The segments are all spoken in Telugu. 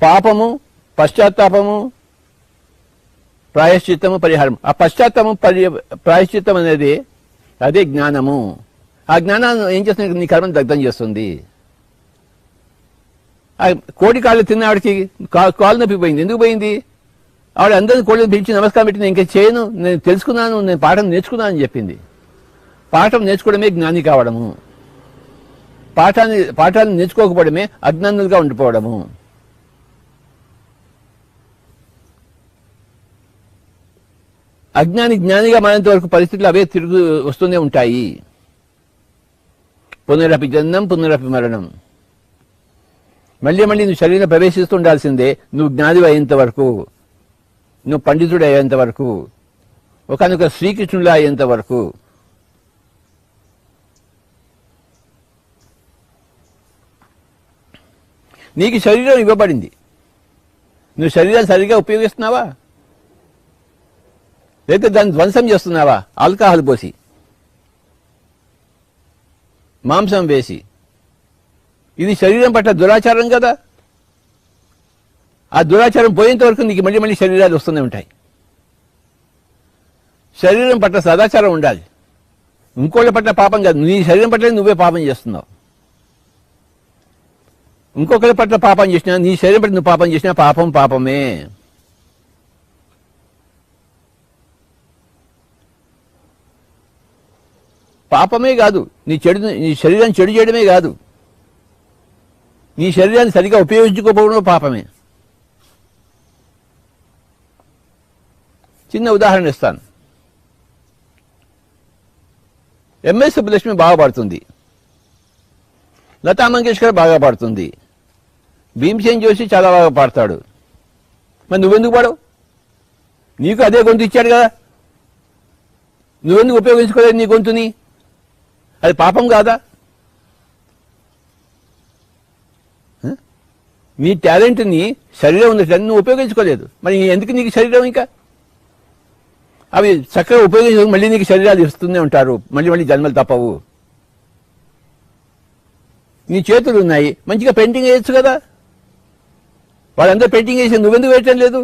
పాపము, పశ్చాత్తాపము, ప్రాయశ్చిత్తము, పరిహారం. ఆ పశ్చాత్తాపం ప్రాయశ్చిత్తం అనేది అదే జ్ఞానము. ఆ జ్ఞానాన్ని ఏం చేస్తుంది? నీ కర్మను దగ్ధం చేస్తుంది. ఆ కోడి కాళ్ళు తిన్నవాడికి కాలు నొప్పి పోయింది. ఎందుకు పోయింది? ఆవిడ అందరినీ కోళ్ళని పిలిచి నమస్కారం పెట్టి నేను ఇంకా చేయను, నేను తెలుసుకున్నాను, నేను పాఠం నేర్చుకున్నాను అని చెప్పింది. పాఠం నేర్చుకోవడమే జ్ఞాని కావడము. పాఠాన్ని నేర్చుకోకపోవడమే అజ్ఞానులుగా ఉండిపోవడము. అజ్ఞాని జ్ఞానిగా మారేంత వరకు పరిస్థితులు అవే తిరుగు వస్తూనే ఉంటాయి. పునరపి జననం పునరపి మరణం. మళ్ళీ మళ్ళీ నువ్వు శరీరం ప్రవేశిస్తుండాల్సిందే. నువ్వు జ్ఞాని అయ్యేంత వరకు, నువ్వు పండితుడు అయ్యేంత వరకు, ఒకనొక శ్రీకృష్ణుడు అయ్యేంత వరకు. నీకు శరీరం ఇవ్వబడింది. నువ్వు శరీరాన్ని సరిగ్గా ఉపయోగిస్తున్నావా? లేకపోతే దాన్ని ధ్వంసం చేస్తున్నావా? ఆల్కహాల్ పోసి, మాంసం వేసి. ఇది శరీరం పట్ల దురాచారం కదా. ఆ దురాచారం పోయేంత వరకు నీకు మళ్ళీ మళ్ళీ శరీరాలు వస్తూనే ఉంటాయి. శరీరం పట్ల సదాచారం ఉండాలి. ఇంకోళ్ళ పట్ల పాపం కాదు, నీ శరీరం పట్ల నువ్వే పాపం చేస్తున్నావు. ఇంకొకరి పట్ల పాపం చేసినా, నీ శరీరం పట్ల నువ్వు పాపం చేసినా పాపం పాపమే. పాపమే కాదు, నీ శరీరాన్ని చెడు చేయడమే కాదు, నీ శరీరాన్ని సరిగా ఉపయోగించుకోకపోవడం పాపమే. చిన్న ఉదాహరణ ఇస్తాను. ఎంఎస్ సుబ్బలక్ష్మి బాగా పాడుతుంది, లతా మంగేష్కర్ బాగా పాడుతుంది, భీమ్సేన్ జోషి చాలా బాగా పాడతాడు. మరి నువ్వెందుకు పాడవు? నీకు అదే గొంతు ఇచ్చాడు కదా, నువ్వెందుకు ఉపయోగించుకోలేదు నీ గొంతుని? అది పాపం కాదా? నీ టాలెంట్ని, శరీరం ఉన్నట్టు నువ్వు ఉపయోగించుకోలేదు, మరి ఎందుకు నీకు శరీరం? ఇంకా అవి చక్కగా ఉపయోగించుకో, మళ్ళీ నీకు శరీరాలు ఇస్తూనే ఉంటారు, మళ్ళీ మళ్ళీ జన్మలు తప్పవు. నీ చేతులు ఉన్నాయి, మంచిగా పెయింటింగ్ వేయచ్చు కదా. వాళ్ళందరూ పెయింటింగ్ వేసి నువ్వెందుకు వేయటం లేదు?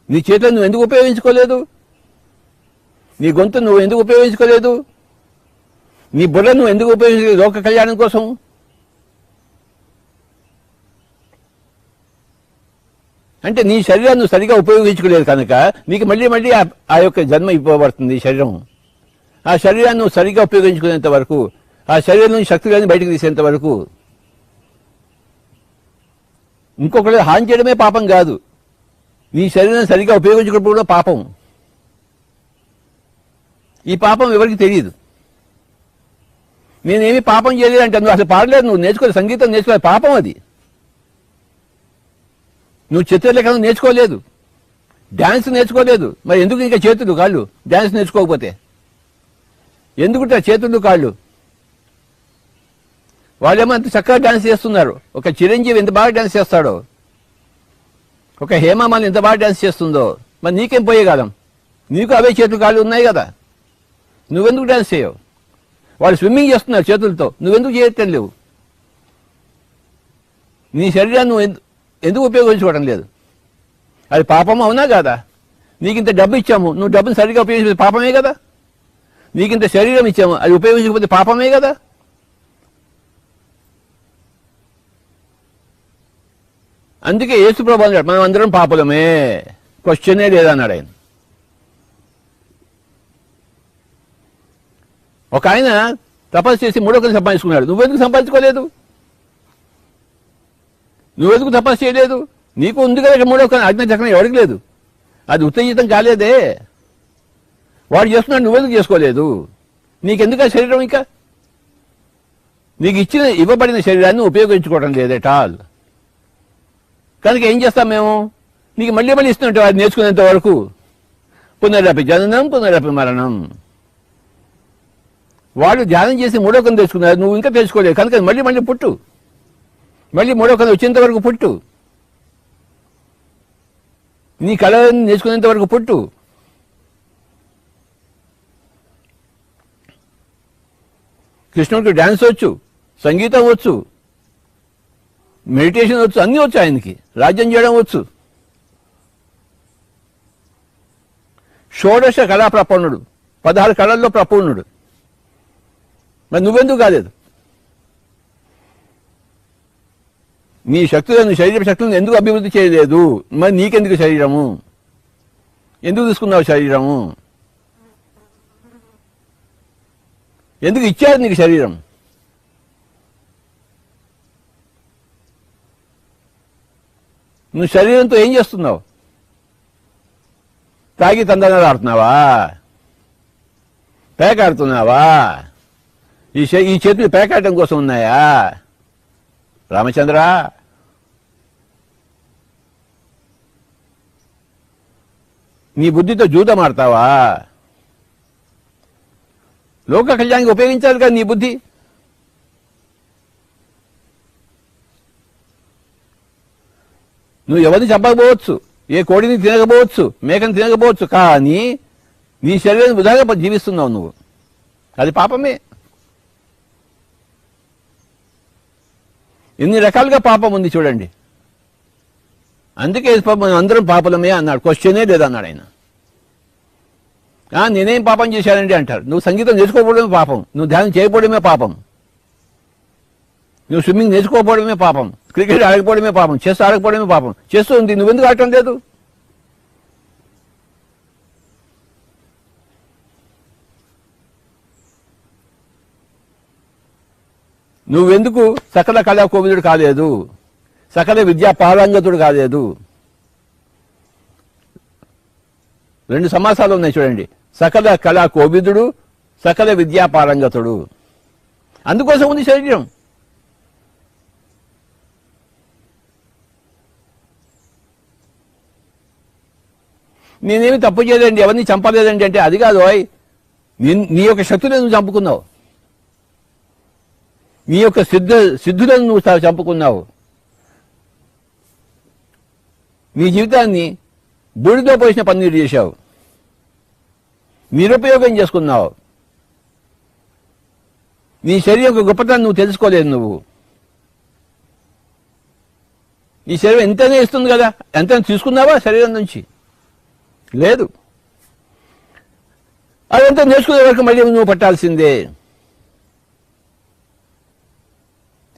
నీ చేతులు నువ్వు ఎందుకు ఉపయోగించుకోలేదు? నీ గొంతు నువ్వు ఎందుకు ఉపయోగించుకోలేదు? నీ బుర్ర నువ్వు ఎందుకు ఉపయోగించలేదు లోక కళ్యాణం కోసం? అంటే నీ శరీరాన్ని నువ్వు సరిగా ఉపయోగించుకోలేదు కనుక నీకు మళ్ళీ మళ్ళీ ఆ యొక్క జన్మ ఇవ్వబడుతుంది శరీరం. ఆ శరీరాన్ని నువ్వు సరిగా ఉపయోగించుకునేంత వరకు, ఆ శరీరం నుంచి శక్తులన్నీ బయటకు తీసేంత వరకు. ఇంకొకటి హాని చేయడమే పాపం కాదు, నీ శరీరం సరిగా ఉపయోగించుకోవడం పాపం. ఈ పాపం ఎవరికి తెలియదు. నేనేమి పాపం చేయలేదు అంటే నువ్వు అసలు పాడలేదు, నువ్వు నేర్చుకోలేదు, సంగీతం నేర్చుకోలేదు, పాపం అది. నువ్వు చిత్రలేఖనం నేర్చుకోలేదు, డ్యాన్స్ నేర్చుకోలేదు, మరి ఎందుకు ఇంకా చేతులు కాళ్ళు? డ్యాన్స్ నేర్చుకోకపోతే ఎందుకుంటా చేతులు కాళ్ళు? వాళ్ళేమో అంత చక్కగా డ్యాన్స్ చేస్తున్నారు. ఒక చిరంజీవి ఎంత బాగా డ్యాన్స్ చేస్తాడో, ఒక హేమామాలి ఎంత బాగా డ్యాన్స్ చేస్తుందో, మరి నీకేం పోయేగాలం? నీకు అవే చేతులు కాళ్ళు ఉన్నాయి కదా, నువ్వెందుకు డ్యాన్స్ చేయవు? వాళ్ళు స్విమ్మింగ్ చేస్తున్నారు చేతులతో, నువ్వెందుకు చేయటం లేవు? నీ శరీరాన్ని నువ్వు ఎందుకు ఉపయోగించుకోవడం లేదు? అది పాపం అవునా కాదా? నీకింత డబ్బు ఇచ్చాము, నువ్వు డబ్బును సరిగా ఉపయోగించే పాపమే కదా. నీకింత శరీరం ఇచ్చాము, అది ఉపయోగించకపోతే పాపమే కదా. అందుకే యేసు ప్రభువు అన్నాడు, మనం అందరం పాపలమే, క్వశ్చనే లేదన్నాడు ఆయన. ఒక ఆయన తపస్సు చేసి 3 ఒకరిని సంపాదించుకున్నాడు. నువ్వెందుకు సంపాదించుకోలేదు? నువ్వెందుకు తపస్సు చేయలేదు? నీకు ఉంది కదా 3 ఒకరిని. ఆజ్ఞాచక్రం ఎవరికి లేదు, అది ఉత్తేజితం కాలేదే. వాడు చేస్తున్నాడు, నువ్వెందుకు చేసుకోలేదు? నీకెందుకు ఆ శరీరం? ఇంకా నీకు ఇవ్వబడిన శరీరాన్ని ఉపయోగించుకోవడం లేదట ఆల్. కనుక ఏం చేస్తాం మేము? నీకు మళ్ళీ మళ్ళీ ఇస్తున్నట్టు అది నేర్చుకునేంత వరకు. పునరపి జననం పునరపి మరణం. వాళ్ళు ధ్యానం చేసి 3వ కన్ను తెచ్చుకున్నారు, నువ్వు ఇంకా తెలుసుకోలేదు కనుక మళ్ళీ మళ్ళీ పుట్టు, మళ్ళీ 3వ కన్ను వచ్చేంత వరకు పుట్టు, నీ కళని నేర్చుకునేంత వరకు పుట్టు. కృష్ణుడికి డాన్స్ వచ్చు, సంగీతం వచ్చు, మెడిటేషన్ వచ్చు, అన్నీ వచ్చు ఆయనకి, రాజ్యం చేయడం వచ్చు. షోడశ కళా ప్రపన్నుడు, 16 కళల్లో ప్రపూర్ణుడు. మరి నువ్వెందుకు కాలేదు? నీ శక్తులను, శరీర శక్తులను ఎందుకు అభివృద్ధి చేయలేదు? మరి నీకెందుకు శరీరము? ఎందుకు తీసుకున్నావు శరీరము? ఎందుకు ఇచ్చారు నీకు శరీరం? నువ్వు శరీరంతో ఏం చేస్తున్నావు? తాగి తందనాలు ఆడుతున్నావా? పేకాడుతున్నావా? ఈ చేతులు పేకాడటం కోసం ఉన్నాయా రామచంద్ర? నీ బుద్ధితో జూదం ఆడతావా? లోక కళ్యాణానికి ఉపయోగించాలి కదా నీ బుద్ధి. నువ్వు ఎవరిని చంపకపోవచ్చు, ఏ కోడిని తినకపోవచ్చు, మేకని తినకపోవచ్చు, కానీ నీ శరీరాన్ని వృధాగా జీవిస్తున్నావు నువ్వు. అది పాపమే. ఎన్ని రకాలుగా పాపం ఉంది చూడండి. అందుకే మనం అందరం పాపలమే అన్నాడు, క్వశ్చనే లేదన్నాడు ఆయన. నేనేం పాపం చేశానండి అంటారు. నువ్వు సంగీతం నేర్చుకోకపోవడమే పాపం, నువ్వు ధ్యానం చేయకపోవడమే పాపం, నువ్వు స్విమ్మింగ్ నేర్చుకోకపోవడమే పాపం, క్రికెట్ ఆడకపోవడమే పాపం, చెస్ ఆడకపోవడమే పాపం. చెస్ ఉంది, నువ్వెందుకు ఆడటం లేదు? నువ్వెందుకు సకల కళా కోవిదుడు కాలేదు? సకల విద్యా పారంగతుడు కాలేదు? 2 సమాసాలు ఉన్నాయి చూడండి. సకల కళా కోవిదుడు, సకల విద్యా పారంగతుడు. అందుకోసం ఉంది శరీరం. నేనేమి తప్పు చేయలేదండి, ఎవరిని చంపలేదండి అంటే అది కాదు. నీ యొక్క శక్తులను నువ్వు చంపుకున్నావు, నీ యొక్క సిద్ధులను నువ్వు చంపుకున్నావు. నీ జీవితాన్ని బూడిలో పోసిన పన్నీరు చేశావు, నిరుపయోగం చేసుకున్నావు. నీ శరీరం యొక్క గొప్పతనం నువ్వు తెలుసుకోలేదు. నువ్వు నీ శరీరం ఎంతైనా ఇస్తుంది కదా, ఎంతైనా తీసుకున్నావా శరీరం నుంచి? లేదు. అదంతా నేర్చుకునే వరకు మళ్ళీ నువ్వు పట్టాల్సిందే.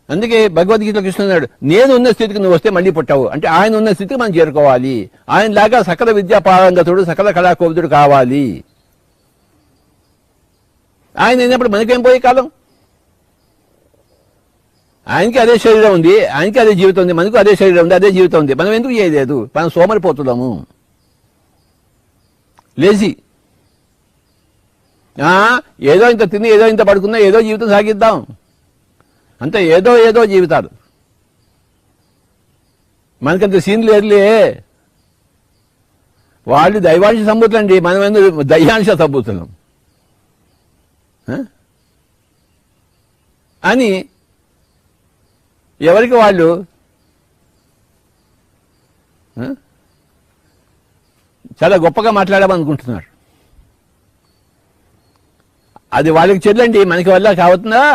అందుకే భగవద్గీతలో కృష్ణుడు నేను ఉన్న స్థితికి నువ్వు వస్తే మళ్ళీ పుట్టావు అంటే ఆయన ఉన్న స్థితికి మనం చేరుకోవాలి. ఆయనలాగా సకల విద్యా పారంగతుడు, సకల కళాకోవిదుడు కావాలి. ఆయన అయినప్పుడు మనకేం పోయే కాలం? ఆయనకి అదే శరీరం ఉంది, ఆయనకి అదే జీవితం ఉంది, మనకు అదే శరీరం ఉంది, అదే జీవితం ఉంది. మనం ఎందుకు చేయలేదు? మనం సోమరిపోతున్నాము, లేజీ. ఏదో ఇంత తిని, ఏదో ఇంత పడుకున్నా, ఏదో జీవితం సాగిద్దాం అంతే. ఏదో జీవితాలు. మనకంత సీన్ లేదులే. వాళ్ళు దైవాంశ సంబూతులండి, మనం ఎందుకు దయ్యాంశ సంబూతులం అని ఎవరికి వాళ్ళు చాలా గొప్పగా మాట్లాడామనుకుంటున్నారు. అది వాళ్ళకి చెల్లండి, మనకి వల్ల కావుతుందా?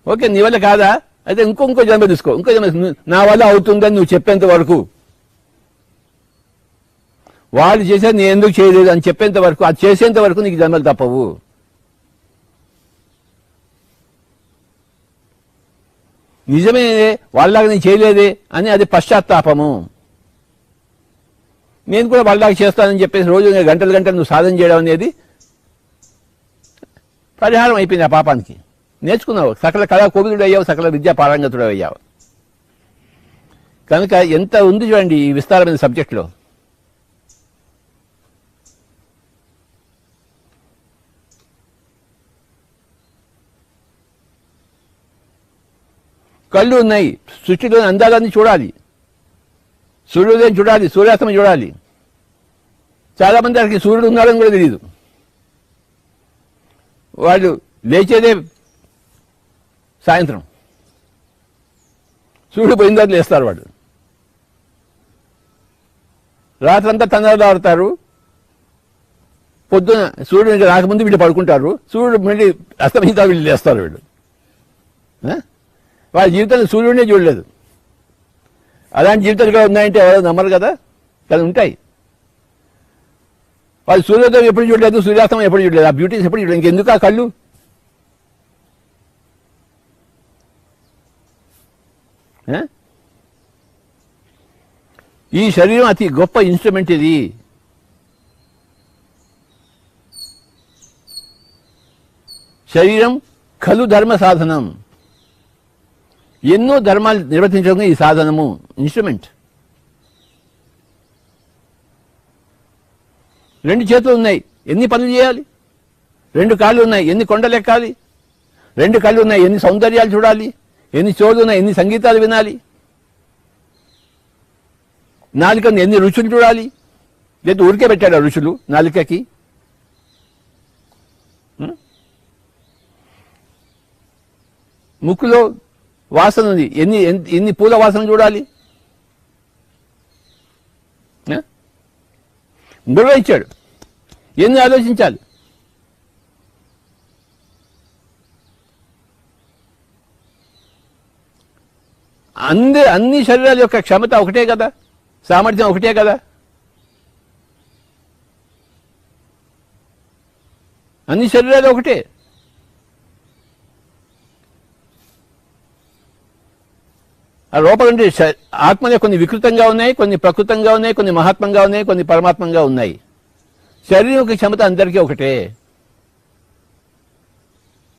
ఓకే, నీ వల్ల కాదా? అయితే ఇంకో జన్మ తీసుకో, ఇంకో జన్మ. నా వల్ల అవుతుందని నువ్వు చెప్పేంత వరకు, వాళ్ళు చేసేది నేను ఎందుకు చేయలేదు అని చెప్పేంత వరకు, అది చేసేంత వరకు నీకు జన్మలు తప్పవు. నిజమే, వాళ్ళలాగా నేను చేయలేదే అని అది పశ్చాత్తాపము. నేను కూడా వాళ్ళలాగా చేస్తానని చెప్పేసి రోజు గంటలు నువ్వు సాధన చేయడం అనేది పరిహారం అయిపోయింది ఆ పాపానికి. నేర్చుకున్నావు, సకల కళా కోవిదుడు అయ్యావు, సకల విద్యా పారంగతుడు అయ్యావు. కనుక ఎంత ఉంది చూడండి ఈ విస్తారమైన సబ్జెక్టులో. కళ్ళు ఉన్నాయి, సృష్టిలోని అందాలన్నీ చూడాలి, సూర్యోదయం చూడాలి, సూర్యాస్తమం చూడాలి. చాలా మంది వారికి సూర్యుడు ఉన్నాడని కూడా తెలియదు. వాళ్ళు లేచేదే సాయంత్రం, సూర్యుడు పోయిన తర్వాత లేస్తారు. వాడు రాత్రంతా తొందరగా ఆడతారు, పొద్దున సూర్యుడు రాకముందు వీళ్ళు పడుకుంటారు, సూర్యుడు మళ్ళీ అస్తమించా వీళ్ళు లేస్తారు. వీళ్ళు వాళ్ళ జీవితంలో సూర్యుడినే చూడలేదు. అలాంటి జీవితాలు కూడా ఉన్నాయంటే ఎవరో నమ్మరు కదా, కానీ ఉంటాయి. వాళ్ళు సూర్యోదయం ఎప్పుడు చూడలేదు, సూర్యాస్తమం ఎప్పుడు చూడలేదు, ఆ బ్యూటీస్ ఎప్పుడు చూడలేదు. ఇంకెందుకు ఆ కళ్ళు? ఈ శరీరం అతి గొప్ప ఇన్స్ట్రుమెంట్. ఇది శరీరం ఖలు ధర్మ సాధనం. ఎన్నో ధర్మాలు నిర్వర్తించడం ఈ సాధనము, ఇన్స్ట్రుమెంట్. 2 చేతులు ఉన్నాయి, ఎన్ని పనులు చేయాలి? 2 కాళ్ళు ఉన్నాయి, ఎన్ని కొండలు ఎక్కాలి? 2 కళ్ళు ఉన్నాయి, ఎన్ని సౌందర్యాలు చూడాలి? ఎన్ని చెవులు ఉన్నాయి, ఎన్ని సంగీతాలు వినాలి? నాలుకని ఎన్ని రుచులు చూడాలి? లేదా ఊరికే పెట్టాడు ఆ రుచులు నాలుకకి? ముక్కులో వాసన ఉంది, ఎన్ని పూల వాసన చూడాలి? బుర్ర ఇచ్చాడు, ఎన్ని ఆలోచించాలి? అన్ని శరీరాల యొక్క క్షమత ఒకటే కదా, సామర్థ్యం ఒకటే కదా. అన్ని శరీరాలు ఒకటే. ఆ లోపల ఉండే ఆత్మనే కొన్ని వికృతంగా ఉన్నాయి, కొన్ని ప్రకృతంగా ఉన్నాయి, కొన్ని మహాత్మంగా ఉన్నాయి, కొన్ని పరమాత్మంగా ఉన్నాయి. శరీరం యొక్క క్షమత అందరికీ ఒకటే.